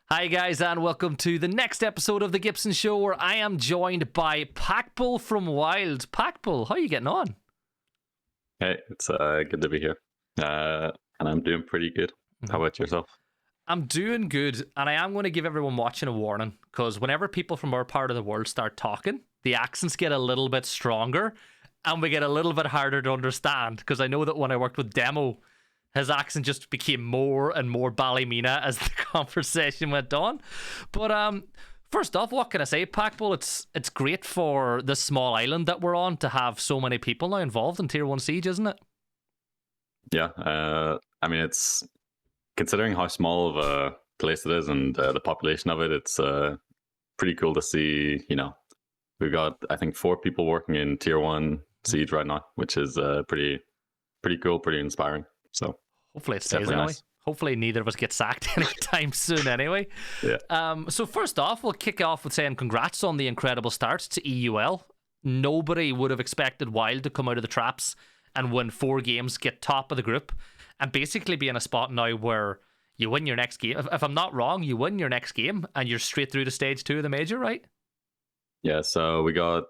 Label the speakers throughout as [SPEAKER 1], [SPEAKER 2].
[SPEAKER 1] Hi guys, and welcome to the next episode of the Gibson Show, where I am joined by PacBull from Wylde. PacBull, how are you getting on?
[SPEAKER 2] Hey, it's good to be here, and I'm doing pretty good. How about yourself?
[SPEAKER 1] I'm doing good, and I am going to give everyone watching a warning, because whenever people from our part of the world start talking, the accents get a little bit stronger, and we get a little bit harder to understand, because I know that when I worked with Demo, his accent just became more and more Ballymena as the conversation went on. But first off, what can I say, PacBull? It's great for this small island that we're on to have so many people now involved in Tier 1 Siege, isn't it?
[SPEAKER 2] Yeah, I mean, it's considering how small of a place it is and the population of it, it's pretty cool to see. We've got, I think, 4 people working in Tier 1 Siege right now, which is pretty cool, pretty inspiring. So
[SPEAKER 1] hopefully it stays that way. Nice. Hopefully neither of us get sacked anytime soon anyway.
[SPEAKER 2] Yeah.
[SPEAKER 1] So first off, we'll kick off with saying congrats on the incredible start to EUL. Nobody would have expected Wylde to come out of the traps and win 4 games, get top of the group, and basically be in a spot now where you win your next game. If I'm not wrong, you win your next game and you're straight through to stage 2 of the major, right?
[SPEAKER 2] Yeah, so we got,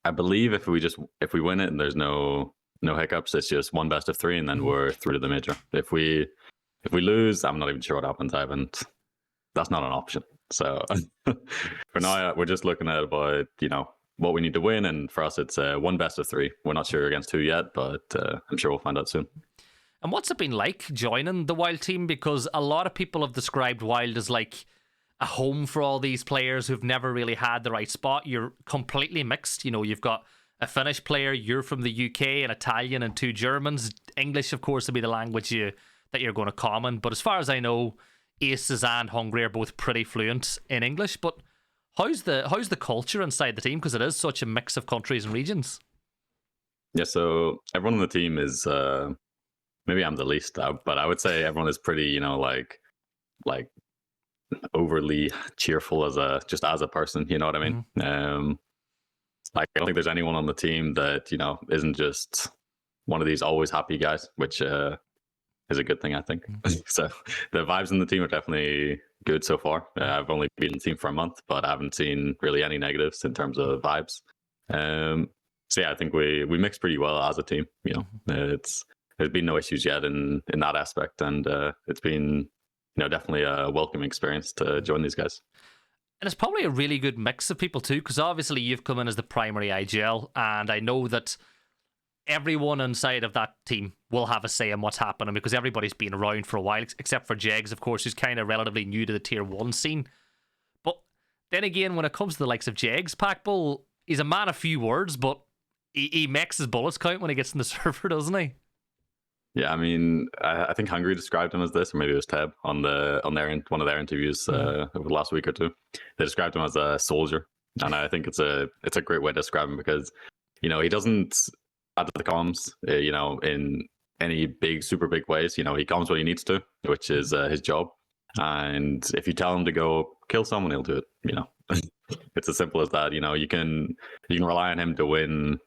[SPEAKER 2] I believe if we win it and there's no hiccups, it's just 1 best of 3 and then we're through to the major. If we lose, I'm not even sure what happens. That's not an option. So for now, we're just looking at about what we need to win, and for us it's 1 best of 3. We're not sure against who yet, but I'm sure we'll find out soon.
[SPEAKER 1] And what's it been like joining the Wylde team? Because a lot of people have described Wylde as like a home for all these players who've never really had the right spot. You're completely mixed. You've got a Finnish player, you're from the UK, an Italian and 2 Germans. English, of course, will be the language that you're going to common. But as far as I know, Aces and Hungary are both pretty fluent in English. But how's the culture inside the team? Because it is such a mix of countries and regions.
[SPEAKER 2] Yeah, so everyone on the team is, maybe I'm the least, but I would say everyone is pretty, like overly cheerful as a person. You know what I mean? Mm-hmm. I don't think there's anyone on the team that, isn't just one of these always happy guys, which is a good thing, I think. So the vibes in the team are definitely good so far. I've only been in the team for a month, but I haven't seen really any negatives in terms of vibes. So yeah, I think we mix pretty well as a team. There's been no issues yet in that aspect, and it's been definitely a welcome experience to join these guys.
[SPEAKER 1] And it's probably a really good mix of people too, because obviously you've come in as the primary IGL, and I know that everyone inside of that team will have a say in what's happening, because everybody's been around for a while, except for Jegs, of course, who's kind of relatively new to the Tier 1 scene. But then again, when it comes to the likes of Jegs, PacBull, he's a man of few words, but he makes his bullets count when he gets in the server, doesn't he?
[SPEAKER 2] Yeah, I mean, I think Hungary described him as this, or maybe it was Teb on one of their interviews over the last week or 2. They described him as a soldier, and I think it's a great way to describe him, because he doesn't add the comms, in any super big ways. He comms when he needs to, which is his job. And if you tell him to go kill someone, he'll do it. It's as simple as that. You can rely on him to win,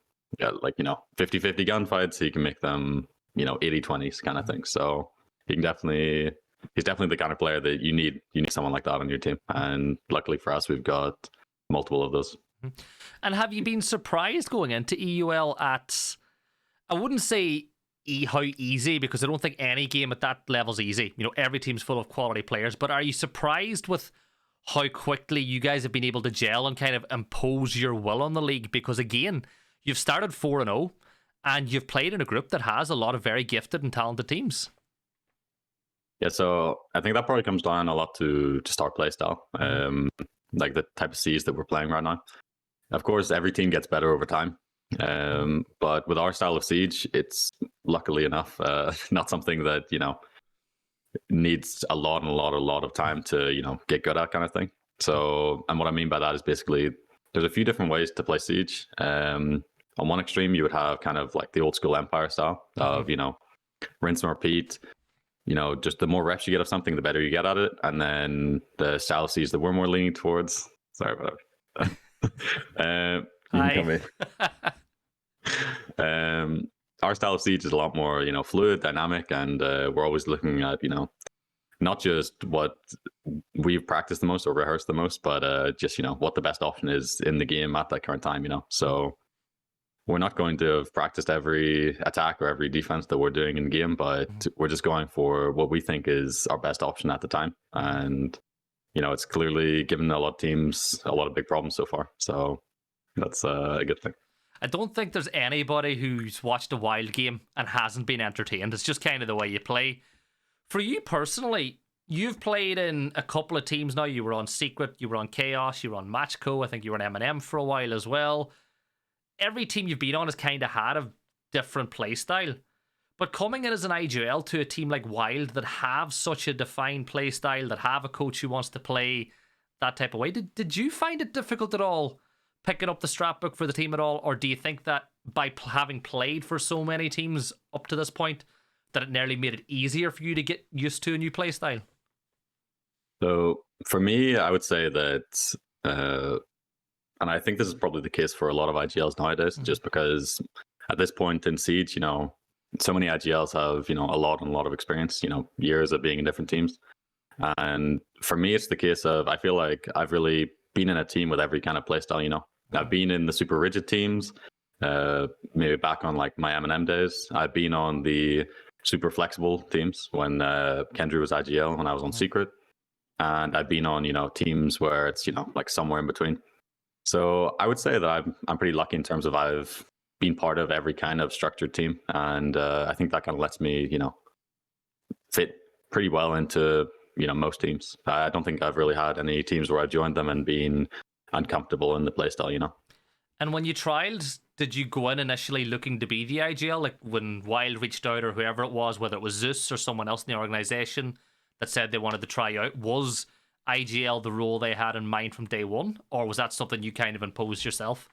[SPEAKER 2] 50-50 gunfights. He can make them 80-20s kind of thing. So he's definitely the kind of player that you need someone like that on your team. And luckily for us, we've got multiple of those.
[SPEAKER 1] And have you been surprised going into EUL at, I wouldn't say how easy, because I don't think any game at that level is easy. Every team's full of quality players, but are you surprised with how quickly you guys have been able to gel and kind of impose your will on the league? Because again, you've started 4-0, and you've played in a group that has a lot of very gifted and talented teams.
[SPEAKER 2] Yeah, so I think that probably comes down a lot to just our playstyle, like the type of Siege that we're playing right now. Of course, every team gets better over time, but with our style of Siege, it's luckily enough not something that needs a lot of time to get good at, kind of thing. So, and what I mean by that is basically there's a few different ways to play Siege. On one extreme, you would have kind of like the old school Empire style of, rinse and repeat. Just the more reps you get of something, the better you get at it. And then the style of Siege that we're more leaning towards. Sorry about that. You can come in. Our style of Siege is a lot more, fluid, dynamic, and we're always looking at, not just what we've practiced the most or rehearsed the most, but just, what the best option is in the game at that current time, So we're not going to have practiced every attack or every defense that we're doing in game, but we're just going for what we think is our best option at the time. And, it's clearly given a lot of teams a lot of big problems so far. So that's a good thing.
[SPEAKER 1] I don't think there's anybody who's watched a Wylde game and hasn't been entertained. It's just kind of the way you play. For you personally, you've played in a couple of teams now. You were on Secret, you were on Chaos, you were on Matchco. I think you were on M&M for a while as well. Every team you've been on has kind of had a different play style. But coming in as an IGL to a team like Wylde that have such a defined play style, that have a coach who wants to play that type of way, did you find it difficult at all picking up the strap book for the team at all? Or do you think that by having played for so many teams up to this point, that it nearly made it easier for you to get used to a new play style?
[SPEAKER 2] So for me, I would say that, and I think this is probably the case for a lot of IGLs nowadays, just because at this point in Siege, so many IGLs have, a lot of experience, years of being in different teams. And for me, it's the case of, I feel like I've really been in a team with every kind of play style, I've been in the super rigid teams, maybe back on like my M&M days. I've been on the super flexible teams when Kendra was IGL, when I was on Secret. And I've been on, teams where it's, like somewhere in between. So I would say that I'm pretty lucky in terms of I've been part of every kind of structured team. And I think that kind of lets me, fit pretty well into, most teams. I don't think I've really had any teams where I've joined them and been uncomfortable in the playstyle,
[SPEAKER 1] And when you trialed, did you go in initially looking to be the IGL? Like when Wylde reached out or whoever it was, whether it was Zeus or someone else in the organization that said they wanted to try out, was IGL the role they had in mind from day one? Or was that something you kind of imposed yourself?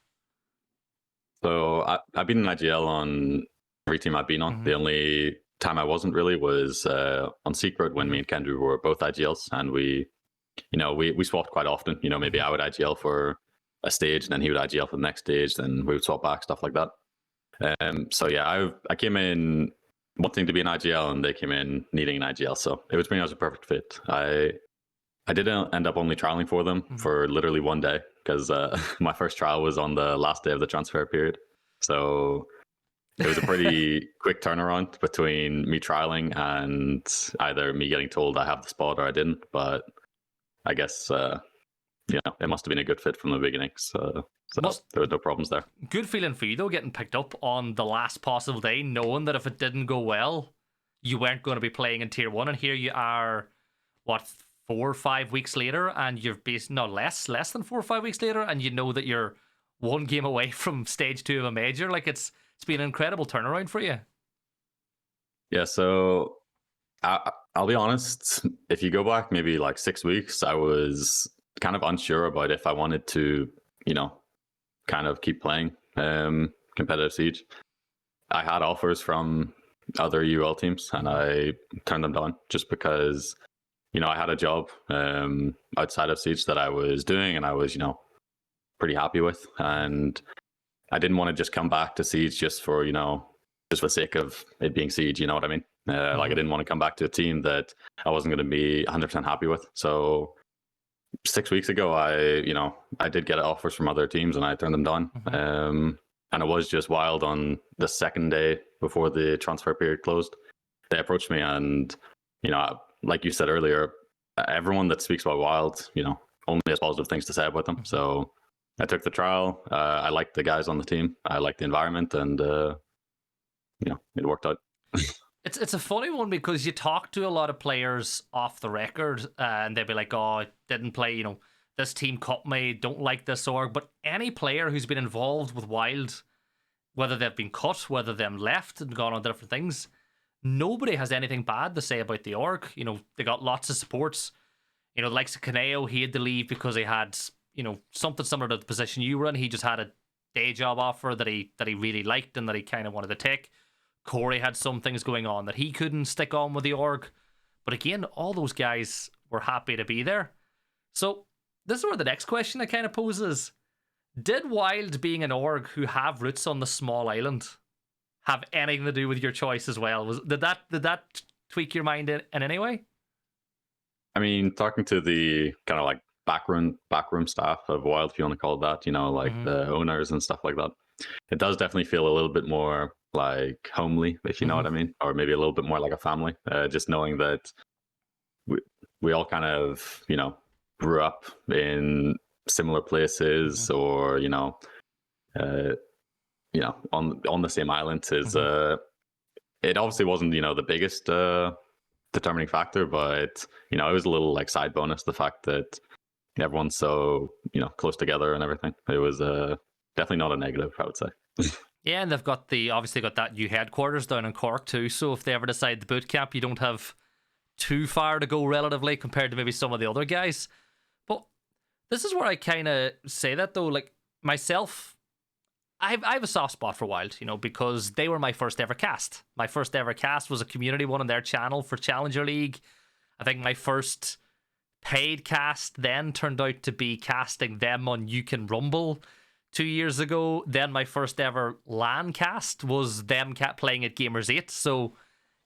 [SPEAKER 2] So I've been an IGL on every team I've been on. The only time I wasn't really was on Secret when me and Kendra were both IGLs, and we swapped quite often. Maybe I would IGL for a stage, and then he would IGL for the next stage, then we would swap back, stuff like that. So yeah, I came in wanting to be an IGL, and they came in needing an IGL, so it was pretty much a perfect fit. I didn't end up only trialing for them for literally one day, because my first trial was on the last day of the transfer period. So it was a pretty quick turnaround between me trialing and either me getting told I have the spot or I didn't. But I guess, it must have been a good fit from the beginning. So there was no problems there.
[SPEAKER 1] Good feeling for you, though, getting picked up on the last possible day, knowing that if it didn't go well, you weren't going to be playing in Tier 1. And here you are, 4 or 5 weeks later, and you're less than 4 or 5 weeks later, and you know that you're one game away from stage 2 of a major. Like, it's been an incredible turnaround for you.
[SPEAKER 2] Yeah, so I'll be honest, if you go back maybe like 6 weeks, I was kind of unsure about if I wanted to, kind of keep playing competitive Siege. I had offers from other UL teams, and I turned them down just because, I had a job outside of Siege that I was doing, and I was, pretty happy with. And I didn't want to just come back to Siege just for, just for the sake of it being Siege, you know what I mean? Like, I didn't want to come back to a team that I wasn't going to be 100% happy with. So 6 weeks ago, I did get offers from other teams, and I turned them down. And it was just Wylde on the second day before the transfer period closed. They approached me, and, like you said earlier, everyone that speaks about Wylde, only has positive things to say about them. So I took the trial. I liked the guys on the team. I liked the environment, and it worked out.
[SPEAKER 1] It's a funny one because you talk to a lot of players off the record, and they'll be like, "Oh, I didn't play. This team cut me. Don't like this org." But any player who's been involved with Wylde, whether they've been cut, whether they've left and gone on different things, nobody has anything bad to say about the org. They got lots of supports. The likes of Kaneo, he had to leave because he had, something similar to the position you were in. He just had a day job offer that he really liked and that he kind of wanted to take. Corey had some things going on that he couldn't stick on with the org. But again, all those guys were happy to be there. So this is where the next question I kind of poses. Did Wylde, being an org who have roots on the small island, have anything to do with your choice as well? Did that tweak your mind in any way?
[SPEAKER 2] I mean, talking to the kind of like backroom staff of Wylde, if you want to call it that, like the owners and stuff like that, it does definitely feel a little bit more like homely, if you know what I mean, or maybe a little bit more like a family. Just knowing that we all kind of grew up in similar places, or on the same island is it obviously wasn't the biggest determining factor, but it was a little like side bonus, the fact that everyone's so close together and everything. It was definitely not a negative, I would say.
[SPEAKER 1] Yeah, and they've obviously got that new headquarters down in Cork too, so if they ever decide the boot camp, you don't have too far to go relatively compared to maybe some of the other guys. But this is where I kind of say that though, like myself, I have a soft spot for Wylde, because they were my first ever cast. My first ever cast was a community one on their channel for Challenger League. I think my first paid cast then turned out to be casting them on You Can Rumble 2 years ago. Then my first ever LAN cast was them playing at Gamers 8. So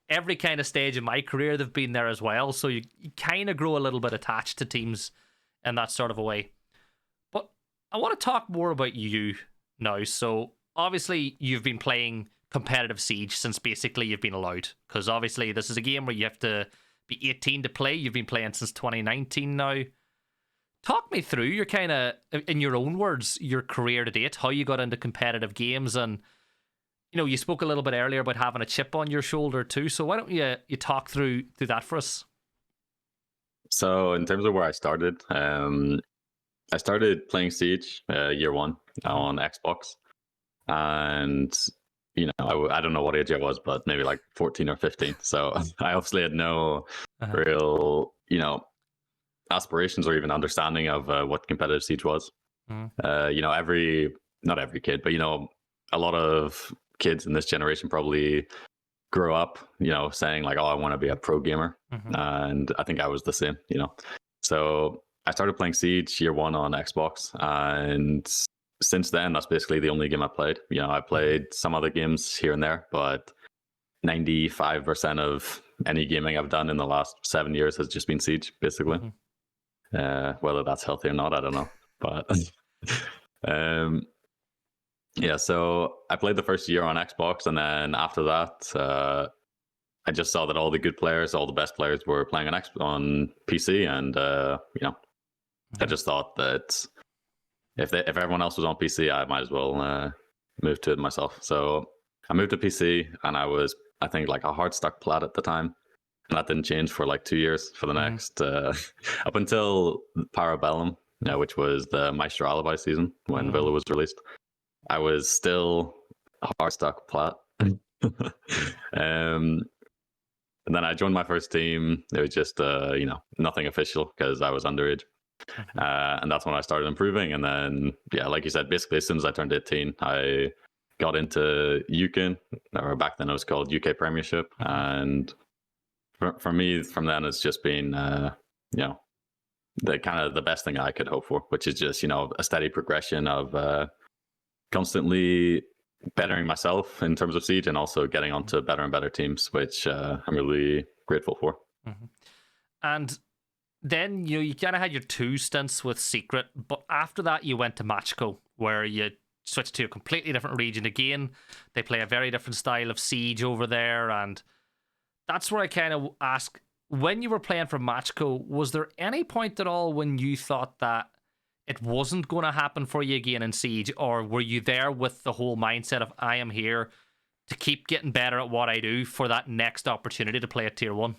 [SPEAKER 1] every kind of stage of my career, they've been there as well. So you kind of grow a little bit attached to teams in that sort of a way. But I want to talk more about you now. So obviously you've been playing competitive Siege since basically you've been allowed, because obviously this is a game where you have to be 18 to play. You've been playing since 2019 now. Talk me through your kind of, in your own words, your career to date, how you got into competitive games. And you spoke a little bit earlier about having a chip on your shoulder too, so why don't you talk through that for us?
[SPEAKER 2] So in terms of where I started playing Siege year one on Xbox, and I don't know what age I was, but maybe like 14 or 15. So I obviously had no real aspirations or even understanding of what competitive Siege was. Not every kid, but a lot of kids in this generation probably grew up saying like, oh, I want to be a pro gamer. And I think I was the same. So I started playing Siege year one on Xbox, and since then that's basically the only game I played. I played some other games here and there, but 95% of any gaming I've done in the last 7 years has just been Siege, basically. Whether that's healthy or not, I don't know. But yeah, so I played the first year on Xbox, and then after that, I just saw that all the good players, all the best players were playing on PC, and I just thought that if everyone else was on PC, I might as well move to it myself. So I moved to PC, and I was, I think, like a hard stuck plat at the time. And that didn't change for like 2 years for the next, up until Parabellum, which was the Maestro Alibi season when Villa was released. I was still a hard stuck plat. And then I joined my first team. It was just, nothing official because I was underage. And that's when I started improving. And then, yeah, like you said, basically as soon as I turned 18, I got into UCAN, or back then it was called UK Premiership. And for me, from then, it's just been, the kind of the best thing I could hope for, which is just, a steady progression of constantly bettering myself in terms of Siege, and also getting onto better and better teams, which I'm really grateful for.
[SPEAKER 1] And then you kind of had your 2 stints with Secret, but after that you went to Matchco, where you switched to a completely different region again. They play a very different style of Siege over there, and that's where I kind of ask, when you were playing for Matchco, was there any point at all when you thought that it wasn't going to happen for you again in Siege, or were you there with the whole mindset of, I am here to keep getting better at what I do for that next opportunity to play at Tier 1?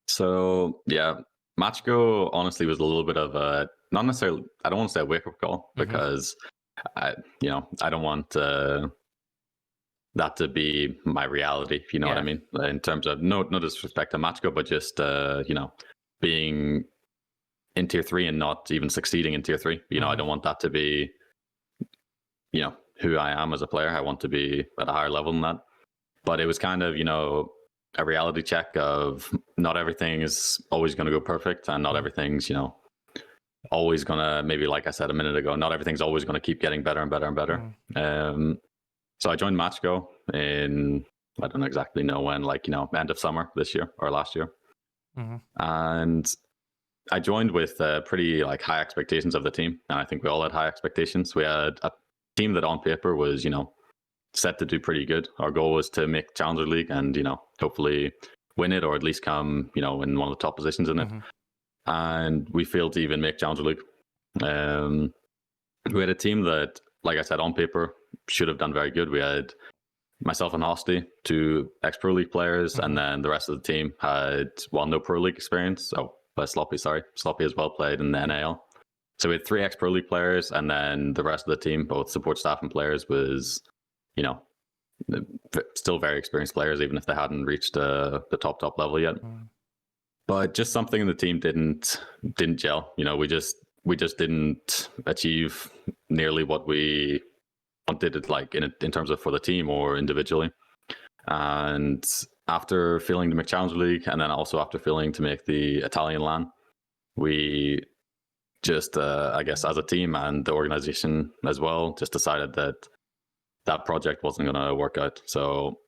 [SPEAKER 2] So, yeah, Matchco honestly was a little bit of a, not necessarily, I don't want to say a wake-up call, because I don't want that to be my reality, if you know what I mean, in terms of no disrespect to Matchco, but just being in Tier 3 and not even succeeding in Tier 3. I don't want that to be who I am as a player. I want to be at a higher level than that. But it was kind of a reality check of not everything is always going to go perfect, and not everything's always going to, maybe like I said a minute ago, not everything's always going to keep getting better and better and better. So I joined Matchco in, I don't exactly know when, end of summer this year or last year. And I joined with pretty like high expectations of the team, and I think we all had high expectations. We had a team that on paper was, set to do pretty good. Our goal was to make Challenger League and, hopefully win it, or at least come, in one of the top positions in it. And we failed to even make Challenger League. We had a team that, like I said, on paper should have done very good. We had myself and Hosty, 2 ex-Pro League players, and then the rest of the team had, no Pro League experience. Sloppy as well played in the NAL. So we had 3 ex-Pro League players, and then the rest of the team, both support staff and players, was, still very experienced players, even if they hadn't reached the top level yet. But just something in the team didn't gel. We just didn't achieve nearly what we wanted it, like in terms of for the team or individually. And after failing to make Challenger League, and then also after failing to make the Italian LAN, we just, I guess, as a team and the organization as well, just decided that project wasn't going to work out. So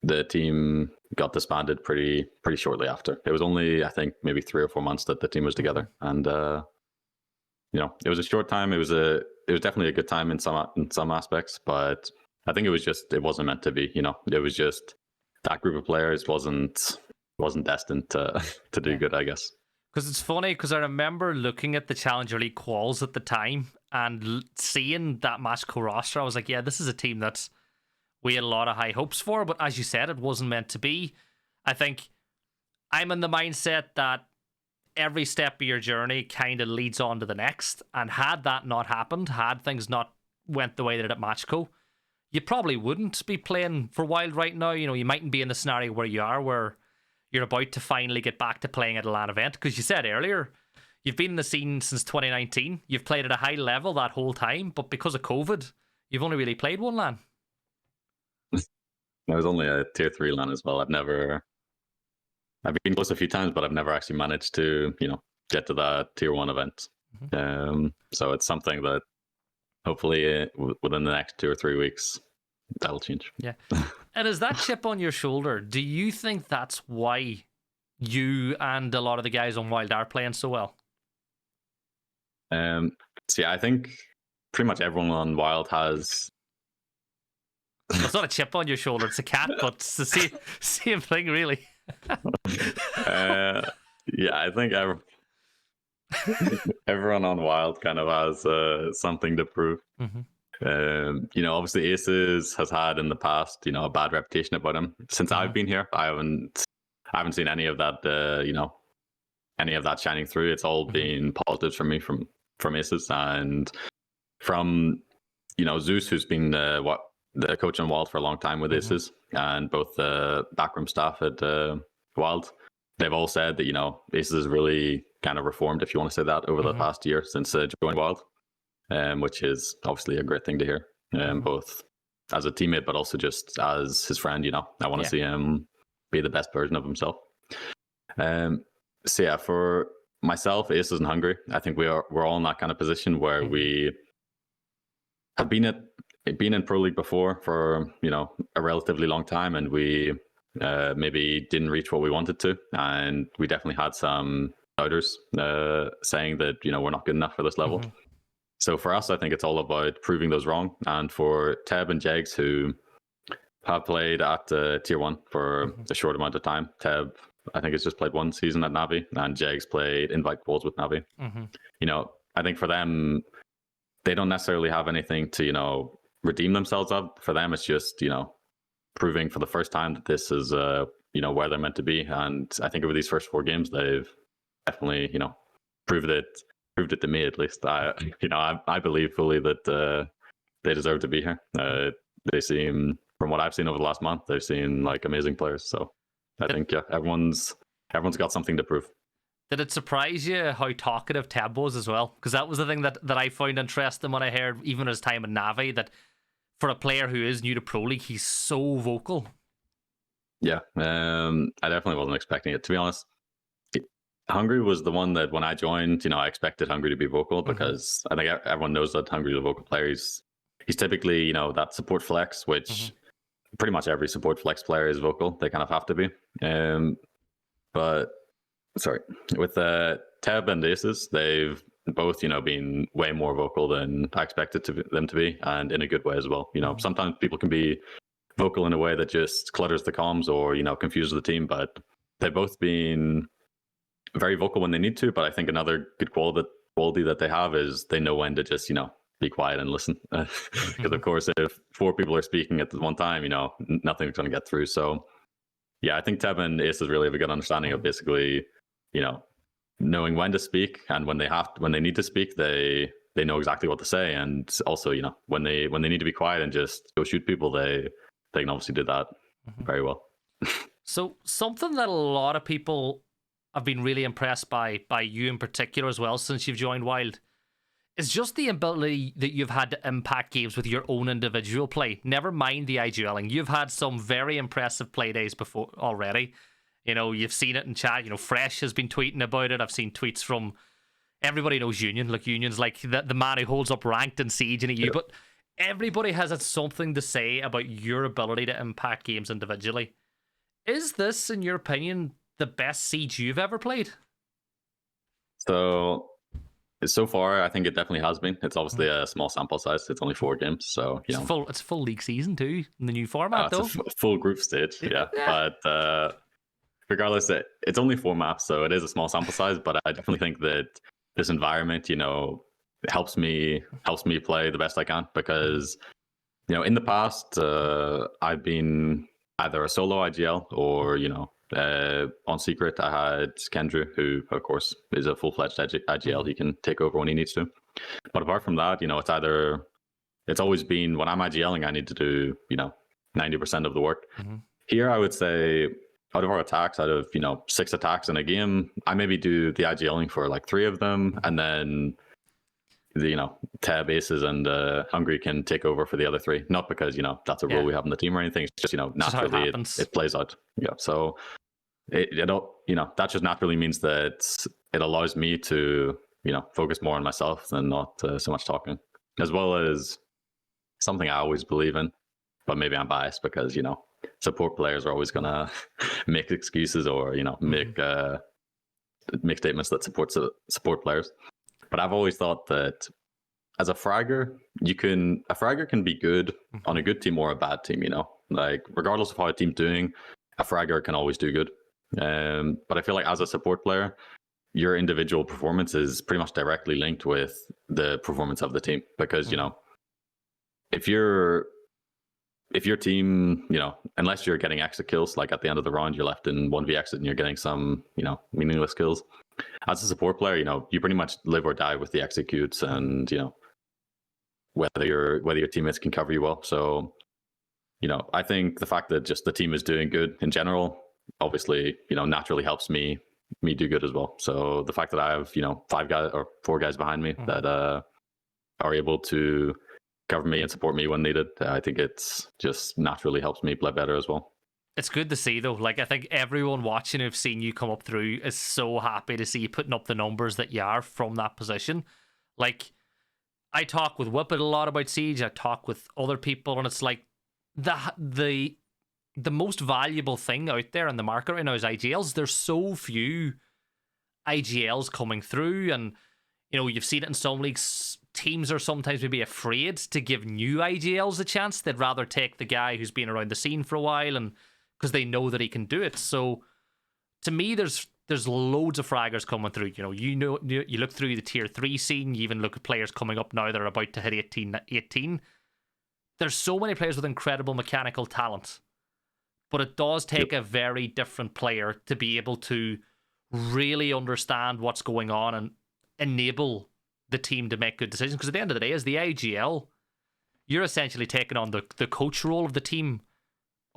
[SPEAKER 2] the team got disbanded pretty shortly after. It was only, I think, maybe 3 or 4 months that the team was together, and it was a short time. It was definitely a good time in some aspects, but I think it wasn't meant to be. It was just that group of players wasn't destined to do good, I guess.
[SPEAKER 1] Because it's funny, because I remember looking at the Challenger League quals at the time and seeing that Matchco roster. I was like, yeah, this is a team that we had a lot of high hopes for, but as you said, it wasn't meant to be. I think I'm in the mindset that every step of your journey kind of leads on to the next, and had that not happened, had things not went the way that it at Matchco, you probably wouldn't be playing for Wylde right now. You mightn't be in the scenario where you are, where you're about to finally get back to playing at a LAN event, because you said earlier you've been in the scene since 2019. You've played at a high level that whole time, but because of COVID, you've only really played one LAN.
[SPEAKER 2] I was only a tier 3 LAN as well. I've been close a few times, but I've never actually managed to, get to that tier 1 event. So it's something that hopefully within the next 2 or 3 weeks, that'll change.
[SPEAKER 1] Yeah. And is that chip on your shoulder, do you think that's why you and a lot of the guys on Wylde are playing so well?
[SPEAKER 2] I think pretty much everyone on Wylde has...
[SPEAKER 1] It's not a chip on your shoulder, it's a cat, but it's the same thing, really.
[SPEAKER 2] Yeah, I think everyone on Wylde kind of has something to prove. Obviously Aces has had in the past, a bad reputation about him. Since I've been here, I haven't seen any of that, any of that shining through. It's all been positives for me from Aces, and from Zeus, who's been the coach on Wylde for a long time with Aces, and both the backroom staff at Wylde. They've all said that Aces has really kind of reformed, if you want to say that, over the past year since joining Wylde. Which is obviously a great thing to hear, both as a teammate, but also just as his friend. I want to see him be the best version of himself. For myself, Aces and Hungary, I think we're all in that kind of position where we have been in Pro League before for a relatively long time, and we maybe didn't reach what we wanted to, and we definitely had some doubters saying that we're not good enough for this level. So for us, I think it's all about proving those wrong. And for Teb and Jegs, who have played at Tier 1 for a short amount of time, Teb, I think, has just played 1 season at Navi, and Jegs played invite quals with Navi. I think for them, they don't necessarily have anything to, redeem themselves of. For them, it's just, proving for the first time that this is, where they're meant to be. And I think over these first 4 games, they've definitely, proved it to me, at least. I believe fully that they deserve to be here. They seem, from what I've seen over the last month, they've seen like amazing players. So I think everyone's got something to prove.
[SPEAKER 1] Did it surprise you how talkative Tab was as well? Because that was the thing that I found interesting when I heard, even his time in Navi, that for a player who is new to Pro League, he's so vocal.
[SPEAKER 2] Yeah, I definitely wasn't expecting it, to be honest. Hungry was the one that when I joined, I expected Hungry to be vocal, because I think everyone knows that Hungry is a vocal player. He's typically, that support flex, which pretty much every support flex player is vocal. They kind of have to be. But sorry, with Teb and Aces, they've both, been way more vocal than I expected them to be, and in a good way as well. Sometimes people can be vocal in a way that just clutters the comms or, confuses the team, but they've both been very vocal when they need to. But I think another good quality that they have is they know when to just, be quiet and listen. Because of course, if 4 people are speaking at the one time, nothing's going to get through. So yeah, I think Teb and Aces really have a good understanding of basically, knowing when to speak, and when they need to speak, they know exactly what to say. And also, when they need to be quiet and just go shoot people, they can obviously do that very well.
[SPEAKER 1] So something that a lot of people have been really impressed by you in particular as well since you've joined Wylde is just the ability that you've had to impact games with your own individual play. Never mind the IGLing. You've had some very impressive play days before already. You've seen it in chat. Fresh has been tweeting about it. I've seen tweets from everybody knows Union. Like Union's like the man who holds up ranked in Siege and EU. But everybody has had something to say about your ability to impact games individually. Is this, in your opinion, the best Siege you've ever played?
[SPEAKER 2] So far, I think it definitely has been. It's obviously a small sample size. It's only 4 games, so
[SPEAKER 1] it's a full league season too in the new format, though.
[SPEAKER 2] It's a full group stage, yeah. But regardless, it's only 4 maps, so it is a small sample size. But I definitely think that this environment, helps me play the best I can, because in the past I've been either a solo IGL or on Secret I had Kendra, who of course is a full-fledged IGL. He can take over when he needs to. But apart from that, it's always been when I'm IGLing, I need to do 90% of the work. Here I would say out of our attacks, out of 6 attacks in a game, I maybe do the IGLing for like 3 of them, and then Tab, Aces, and Hungry can take over for the other 3. Not because that's a rule we have in the team or anything. It's just naturally it plays out. Yeah, so that just naturally means that it allows me to focus more on myself than not so much talking, as well as something I always believe in. But maybe I'm biased because support players are always gonna make excuses or make statements that support players. But I've always thought that as a fragger, a fragger can be good on a good team or a bad team, like regardless of how a team's doing, a fragger can always do good. But I feel like as a support player, your individual performance is pretty much directly linked with the performance of the team, because if your team, unless you're getting exit kills, like at the end of the round, you're left in 1v exit and you're getting some, meaningless kills. As a support player, you pretty much live or die with the executes and, whether your teammates can cover you well. So, I think the fact that just the team is doing good in general, obviously, naturally helps me do good as well. So the fact that I have, 5 guys or 4 guys behind me that are able to cover me and support me when needed, I think it's just naturally helps me play better as well.
[SPEAKER 1] It's good to see, though. Like, I think everyone watching who've seen you come up through is so happy to see you putting up the numbers that you are from that position. Like, I talk with Whippet a lot about Siege. I talk with other people, and it's like the most valuable thing out there in the market right now is IGLs. There's so few IGLs coming through, and you've seen it in some leagues. Teams are sometimes maybe afraid to give new IGLs a chance. They'd rather take the guy who's been around the scene for a while, and because they know that he can do it. So to me, there's loads of fraggers coming through. You look through the tier 3 scene, you even look at players coming up now that are about to hit 18. There's so many players with incredible mechanical talent, but it does take a very different player to be able to really understand what's going on and enable the team to make good decisions. Because at the end of the day, as the IGL, you're essentially taking on the coach role of the team,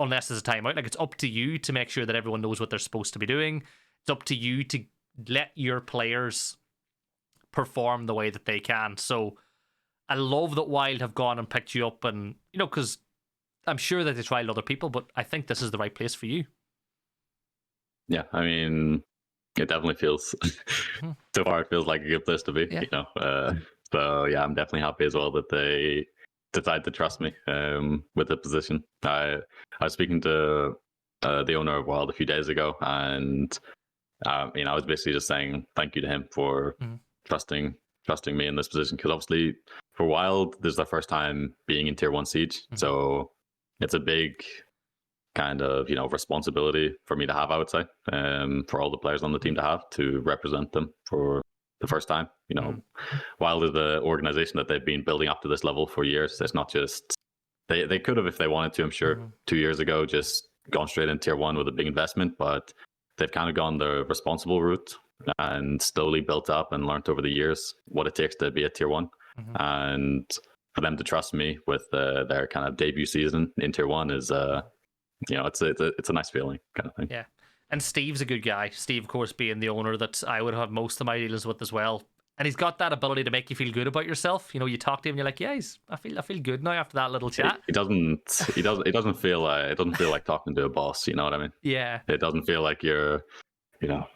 [SPEAKER 1] unless there's a timeout. Like, it's up to you to make sure that everyone knows what they're supposed to be doing. It's up to you to let your players perform the way that they can. So I love that Wylde have gone and picked you up, and because I'm sure that they tried other people, but I think this is the right place for you.
[SPEAKER 2] Yeah, I mean, it definitely feels so far. It feels like a good place to be. So yeah, I'm definitely happy as well that they decide to trust me with the position. I was speaking to the owner of Wylde a few days ago, and I was basically just saying thank you to him for trusting me in this position, because obviously for Wylde, this is their first time being in Tier 1 Siege, so it's a big kind of responsibility for me to have, I would say, for all the players on the team to have, to represent them for the first time. Wylde is the organization that they've been building up to this level for years. It's not just they could have, if they wanted to, I'm sure, 2 years ago, just gone straight in Tier 1 with a big investment, but they've kind of gone the responsible route and slowly built up and learned over the years what it takes to be a Tier 1. And for them to trust me with their kind of debut season in Tier 1 is, it's a nice feeling, kind of thing.
[SPEAKER 1] Yeah. And Steve's a good guy. Steve, of course, being the owner that I would have most of my dealings with as well. And he's got that ability to make you feel good about yourself. You talk to him and you're like, yeah, I feel good now after that little chat.
[SPEAKER 2] It doesn't feel like talking to a boss, you know what I mean?
[SPEAKER 1] Yeah.
[SPEAKER 2] It doesn't feel like you're, oh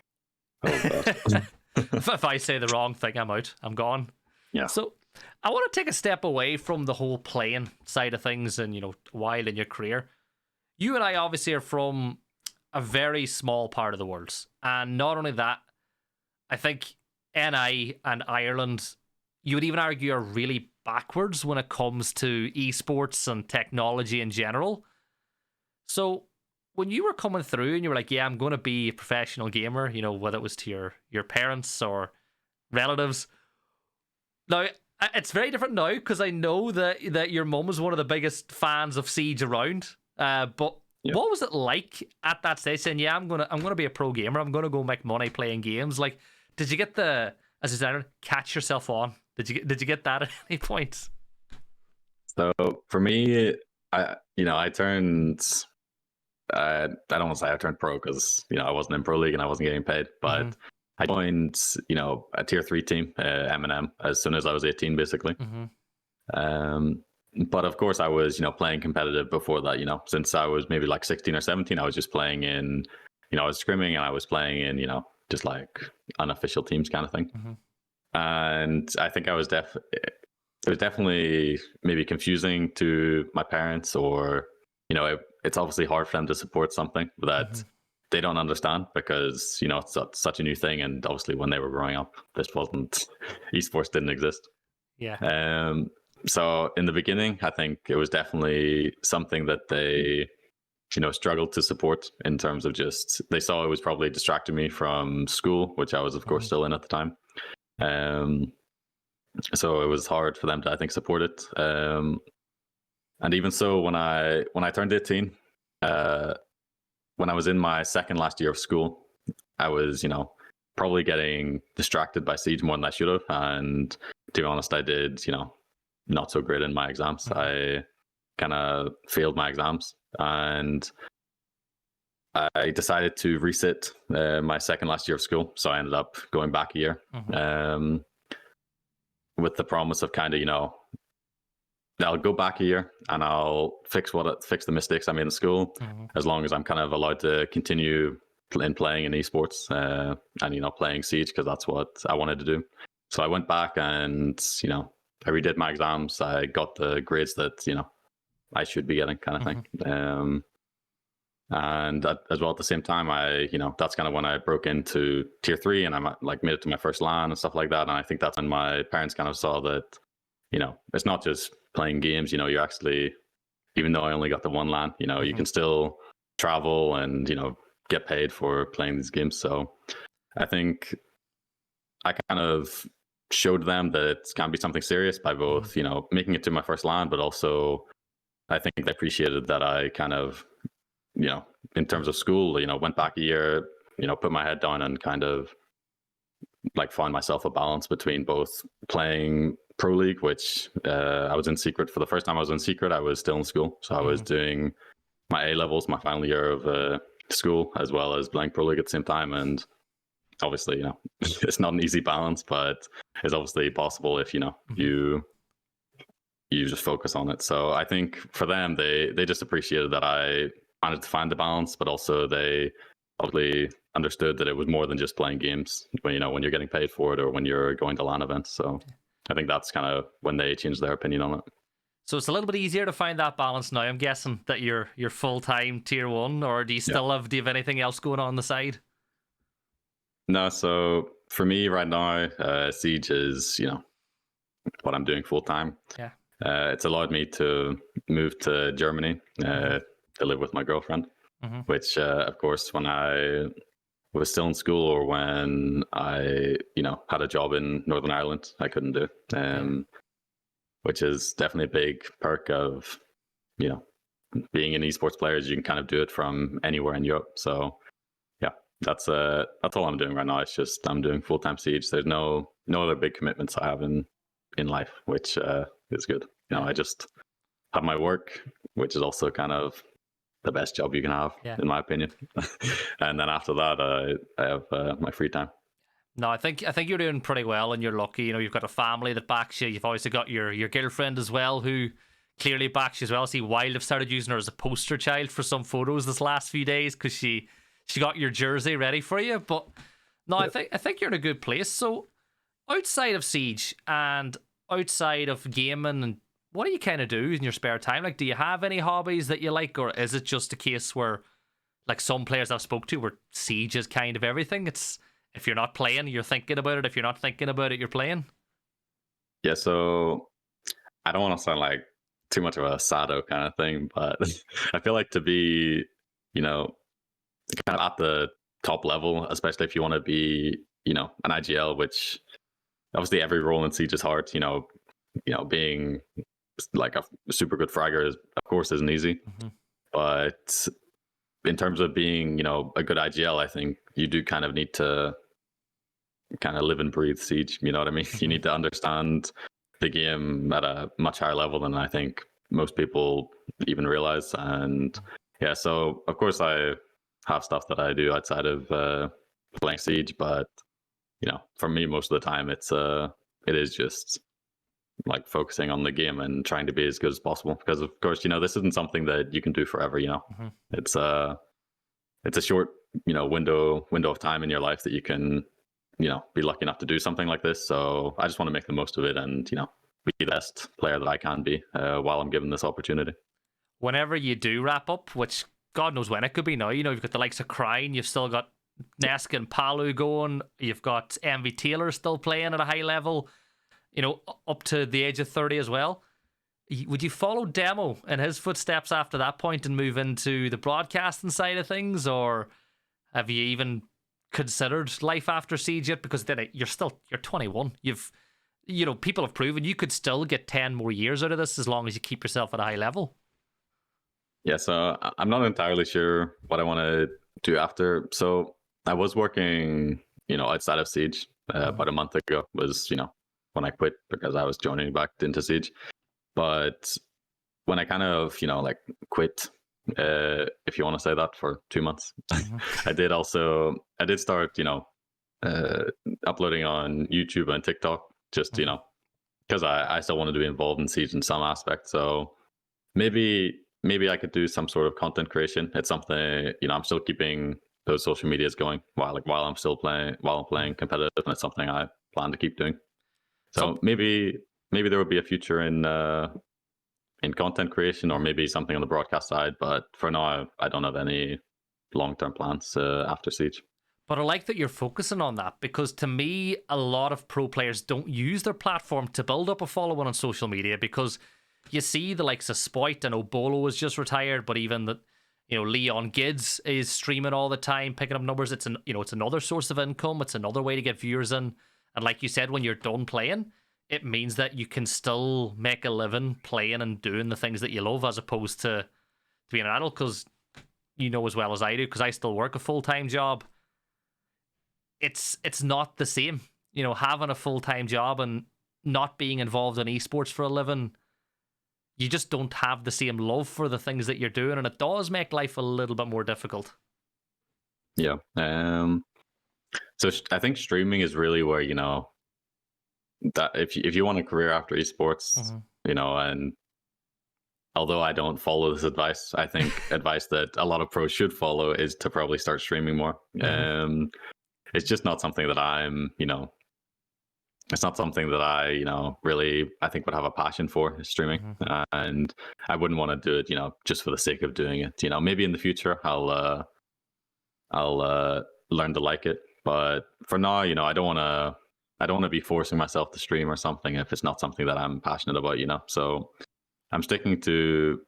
[SPEAKER 2] God.
[SPEAKER 1] If I say the wrong thing, I'm out. I'm gone.
[SPEAKER 2] Yeah.
[SPEAKER 1] So I want to take a step away from the whole playing side of things and, Wylde in your career. You and I obviously are from a very small part of the world. And not only that, I think NI and Ireland, you would even argue, are really backwards when it comes to esports and technology in general. So when you were coming through and you were like, yeah, I'm going to be a professional gamer, whether it was to your parents or relatives. Now, it's very different now, because I know that your mum was one of the biggest fans of Siege around. But yeah. What was it like at that stage saying, yeah, I'm gonna be a pro gamer, I'm gonna go make money playing games? Like, did you get as a designer, catch yourself on? Did you get that at any point?
[SPEAKER 2] So for me, I turned. I don't want to say I turned pro, because I wasn't in pro league and I wasn't getting paid, but I joined a tier 3 team, M&M, as soon as I was 18, basically. But of course I was playing competitive before that. Since I was maybe like 16 or 17, I was just playing in I was scrimming, and I was playing in just like unofficial teams kind of thing. And I think it was definitely maybe confusing to my parents, or it's obviously hard for them to support something that they don't understand, because it's such a new thing, and obviously when they were growing up, esports didn't exist.
[SPEAKER 1] Yeah.
[SPEAKER 2] So in the beginning, I think it was definitely something that they struggled to support, in terms of just, they saw it was probably distracting me from school, which I was of course still in at the time. So it was hard for them to, I think, support it. And even so, when I turned 18, when I was in my second last year of school, I was probably getting distracted by Siege more than I should have. And to be honest, I did not so great in my exams. I kind of failed my exams, and I decided to resit my second last year of school. So I ended up going back a year, with the promise of kind of I'll go back a year and I'll fix the mistakes I made in school, as long as I'm kind of allowed to continue playing in esports, and playing Siege, because that's what I wanted to do. So I went back and I redid my exams. I got the grades that I should be getting, kind of thing. And as well, at the same time, I that's kind of when I broke into tier 3, and I made it to my first LAN and stuff like that. And I think that's when my parents kind of saw that it's not just playing games. You're actually, even though I only got the one LAN, you can still travel and get paid for playing these games. So I think I kind of showed them that it can be something serious by both making it to my first LAN, but also I think they appreciated that I kind of in terms of school went back a year, put my head down, and kind of find myself a balance between both playing pro league, which I was in secret for the first time. I was in secret, I was still in school, so I was doing my A levels, my final year of school, as well as playing pro league at the same time. And obviously it's not an easy balance, but it's obviously possible if you just focus on it. So I think for them, they just appreciated that I wanted to find the balance, but also they obviously understood that it was more than just playing games when when you're getting paid for it, or when you're going to LAN events. So I think that's kind of when they changed their opinion on it.
[SPEAKER 1] So it's a little bit easier to find that balance now. I'm guessing that you're full-time tier 1, or do you still have anything else going on the side?
[SPEAKER 2] No, so for me right now, Siege is, what I'm doing full time.
[SPEAKER 1] Yeah.
[SPEAKER 2] It's allowed me to move to Germany to live with my girlfriend, which, of course, when I was still in school or when I, had a job in Northern Ireland, I couldn't do. Which is definitely a big perk of, being an esports player is you can kind of do it from anywhere in Europe. So yeah, that's all I'm doing right now. It's just I'm doing full-time Siege. There's no other big commitments I have in life, which is good. I just have my work, which is also kind of the best job you can have, in my opinion. And then after that, I have my free time.
[SPEAKER 1] No, I think you're doing pretty well, and you're lucky. You've got a family that backs you. You've obviously got your girlfriend as well, who clearly backs you as well. See, Wylde have started using her as a poster child for some photos this last few days because she got your jersey ready for you. But no, I think you're in a good place. So outside of Siege and outside of gaming, and what do you kind of do in your spare time? Like, do you have any hobbies that you like, or is it just a case where, like some players I've spoke to, where Siege is kind of everything? It's if you're not playing, you're thinking about it. If you're not thinking about it, you're playing. Yeah,
[SPEAKER 2] so I don't want to sound like too much of a sado kind of thing, but I feel like to be, kind of at the top level, especially if you want to be, an IGL, which obviously every role in Siege is hard. Being like a super good fragger is, of course, isn't easy. But in terms of being, a good IGL, I think you do kind of need to kind of live and breathe Siege. You know what I mean? You need to understand the game at a much higher level than I think most people even realize. And yeah, so of course I have stuff that I do outside of playing Siege, but for me, most of the time it is just like focusing on the game and trying to be as good as possible, because of course this isn't something that you can do forever. It's a short window of time in your life that you can be lucky enough to do something like this. So I just want to make the most of it and be the best player that I can be while I'm given this opportunity.
[SPEAKER 1] Whenever you do wrap up, which God knows when it could be now, you've got the likes of Crying, you've still got Nesk and Palu going, you've got MV Taylor still playing at a high level, up to the age of 30 as well. Would you follow Demo in his footsteps after that point and move into the broadcasting side of things, or have you even considered life after Siege yet? Because then you're 21. People have proven you could still get 10 more years out of this as long as you keep yourself at a high level.
[SPEAKER 2] Yeah, so I'm not entirely sure what I want to do after. So I was working, outside of Siege about a month ago was, when I quit because I was joining back into Siege. But when I kind of, quit, if you want to say that, for 2 months, I did start, uploading on YouTube and TikTok, just, because I still wanted to be involved in Siege in some aspect. So maybe I could do some sort of content creation. It's something, I'm still keeping those social medias going while I'm playing competitive, and it's something I plan to keep doing. So maybe there will be a future in content creation, or maybe something on the broadcast side. But for now, I don't have any long-term plans after Siege.
[SPEAKER 1] But I like that you're focusing on that, because to me, a lot of pro players don't use their platform to build up a following on social media, because you see the likes of Spoit, and Obolo was just retired, but even the Leon Gids is streaming all the time, picking up numbers. It's it's another source of income. It's another way to get viewers in. And like you said, when you're done playing, it means that you can still make a living playing and doing the things that you love, as opposed to being an adult. Because as well as I do, because I still work a full-time job, it's not the same. Having a full-time job and not being involved in esports for a living, you just don't have the same love for the things that you're doing, and it does make life a little bit more difficult.
[SPEAKER 2] Yeah. So I think streaming is really where, that if you want a career after esports, and although I don't follow this advice, I think advice that a lot of pros should follow is to probably start streaming more. It's just not something that I'm, it's not something that I, really, I think would have a passion for, streaming. And I wouldn't want to do it, just for the sake of doing it. Maybe in the future I'll learn to like it. But for now, I don't want to be forcing myself to stream or something if it's not something that I'm passionate about. So I'm sticking to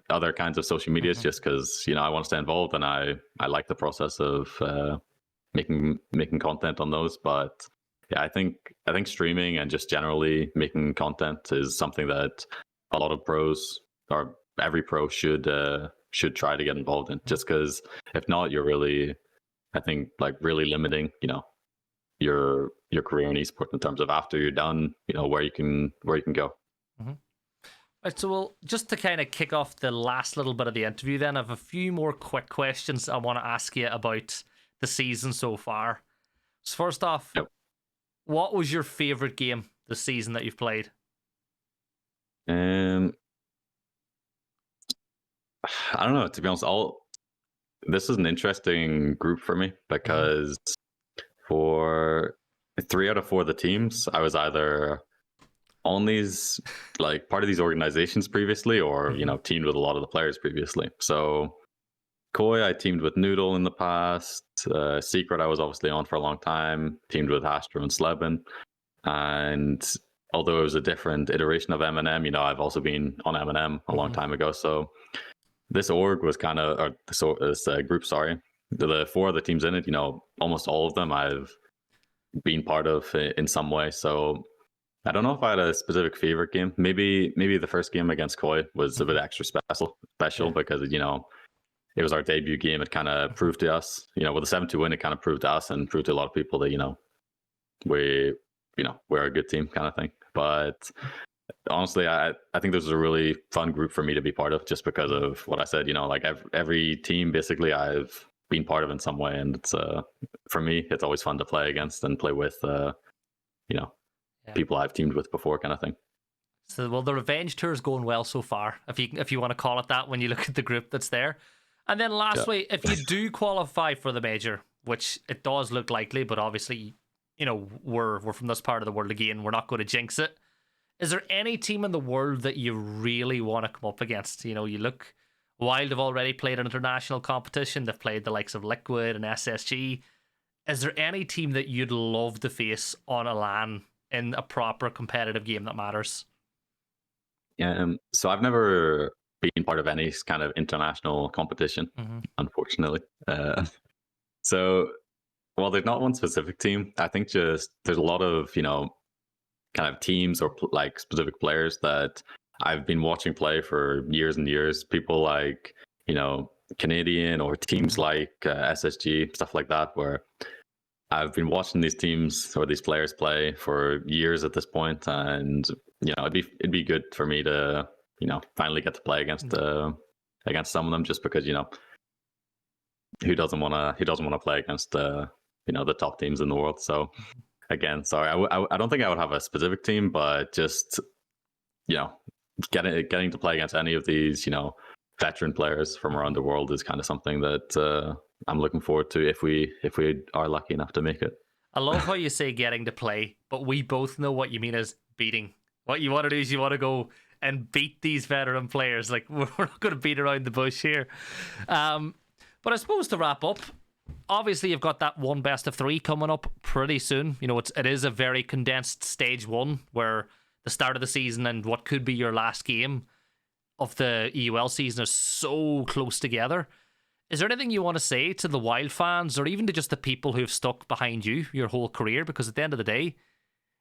[SPEAKER 2] other kinds of social medias just because I want to stay involved, and I like the process of making content on those. But yeah, I think streaming and just generally making content is something that a lot of pros, or every pro, should try to get involved in, just because if not, you're really, I think, like really limiting your career in esports in terms of after you're done, where you can go.
[SPEAKER 1] Right, so we'll just to kind of kick off the last little bit of the interview then, I have a few more quick questions I want to ask you about the season so far. So first off, what was your favorite game this season that you've played?
[SPEAKER 2] I don't know, to be honest. This is an interesting group for me because for 3 out of 4 of the teams, I was either on these, like, part of these organizations previously, or teamed with a lot of the players previously. So Koi, I teamed with Noodle in the past. Secret, I was obviously on for a long time. Teamed with Astro and Sleben. And although it was a different iteration of M&M, I've also been on M&M a long time ago. So this org was kind of, or this group, sorry, the 4 other teams in it, almost all of them I've been part of in some way. So I don't know if I had a specific favorite game. Maybe the first game against Koi was a bit extra special because it was our debut game. It kind of proved to us, with a 7-2 win, it kind of proved to us and proved to a lot of people that we're a good team, kind of thing. But honestly, I think this was a really fun group for me to be part of, just because of what I said. Like every team basically I've been part of in some way, and it's for me it's always fun to play against and play with people I've teamed with before, kind of thing.
[SPEAKER 1] So, well, the revenge tour is going well so far, if you want to call it that, when you look at the group that's there. And then lastly, if you do qualify for the major, which it does look likely, but obviously, we're from this part of the world again, we're not going to jinx it. Is there any team in the world that you really want to come up against? You look, Wylde have already played an international competition. They've played the likes of Liquid and SSG. Is there any team that you'd love to face on a LAN in a proper competitive game that matters?
[SPEAKER 2] Yeah, so I've never been part of any kind of international competition, unfortunately. So, well, there's not one specific team. I think just there's a lot of, kind of teams or like specific players that I've been watching play for years and years. People like, Canadian, or teams like SSG, stuff like that, where I've been watching these teams or these players play for years at this point, and it'd be good for me to finally get to play against some of them, just because who doesn't want to play against the top teams in the world. So again, sorry, I don't think I would have a specific team, but just getting to play against any of these veteran players from around the world is kind of something that I'm looking forward to if we are lucky enough to make it.
[SPEAKER 1] I love how you say getting to play, but we both know what you mean as beating. What you want to do is you want to go and beat these veteran players. Like, we're not going to beat around the bush here. But I suppose to wrap up, obviously you've got that one best of 3 coming up pretty soon. It is a very condensed stage 1, where the start of the season and what could be your last game of the EUL season are so close together. Is there anything you want to say to the Wylde fans, or even to just the people who've stuck behind you your whole career? Because at the end of the day,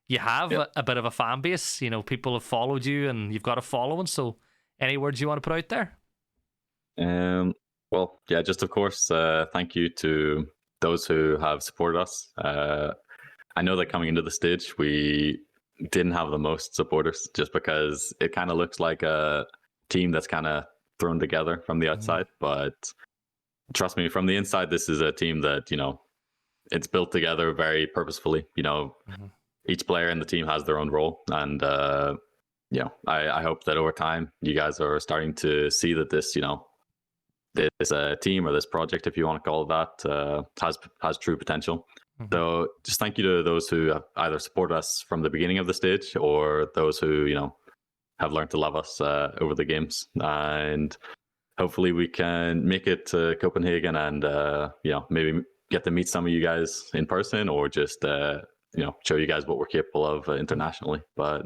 [SPEAKER 1] you have a bit of a fan base. People have followed you, and you've got a following. So, any words you want to put out there?
[SPEAKER 2] Well, yeah, just of course, thank you to those who have supported us. I know that coming into the stage, we didn't have the most supporters, just because it kind of looks like a team that's kind of thrown together from the outside. But trust me, from the inside, this is a team that, it's built together very purposefully. Each player in the team has their own role. And, I hope that over time, you guys are starting to see that this, this team, or this project, if you want to call it that, has true potential. So just thank you to those who have either supported us from the beginning of the stage, or those who, have learned to love us over the games. And hopefully we can make it to Copenhagen and, maybe get to meet some of you guys in person, or just show you guys what we're capable of internationally. But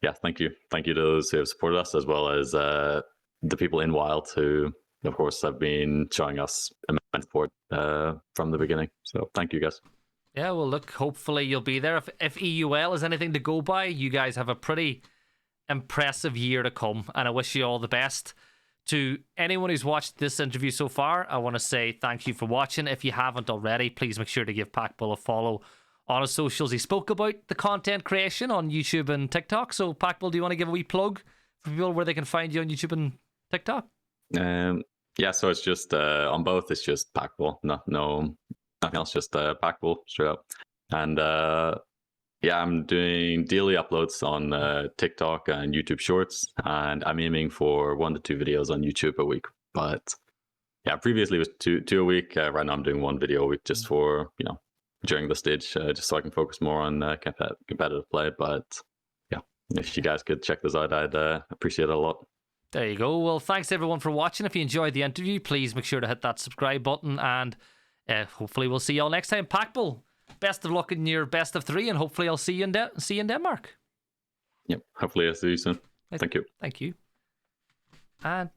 [SPEAKER 2] yeah, thank you to those who have supported us, as well as the people in Wylde who, of course, have been showing us immense support from the beginning. So thank you, guys.
[SPEAKER 1] Yeah, well, look, hopefully you'll be there. If EUL is anything to go by, you guys have a pretty impressive year to come, and I wish you all the best. To anyone who's watched this interview so far, I want to say thank you for watching. If you haven't already, please make sure to give PacBull a follow on his socials. He spoke about the content creation on YouTube and TikTok. So, PacBull, do you want to give a wee plug for people where they can find you on YouTube and TikTok?
[SPEAKER 2] Yeah, so it's just on both. It's just PacBull. No, nothing else. Just PacBull straight up. And yeah, I'm doing daily uploads on TikTok and YouTube Shorts, and I'm aiming for 1 to 2 videos on YouTube a week. But yeah, previously it was two a week. Right now I'm doing 1 video a week, just for during the stage, just so I can focus more on competitive play. But yeah, if you guys could check this out, I'd appreciate it a lot.
[SPEAKER 1] There you go. Well, thanks everyone for watching. If you enjoyed the interview, please make sure to hit that subscribe button, and hopefully we'll see you all next time. PacBull, best of luck in your best of 3, and hopefully I'll see you in Denmark.
[SPEAKER 2] Yep, hopefully I'll see you soon. Thank you.
[SPEAKER 1] Thank you. And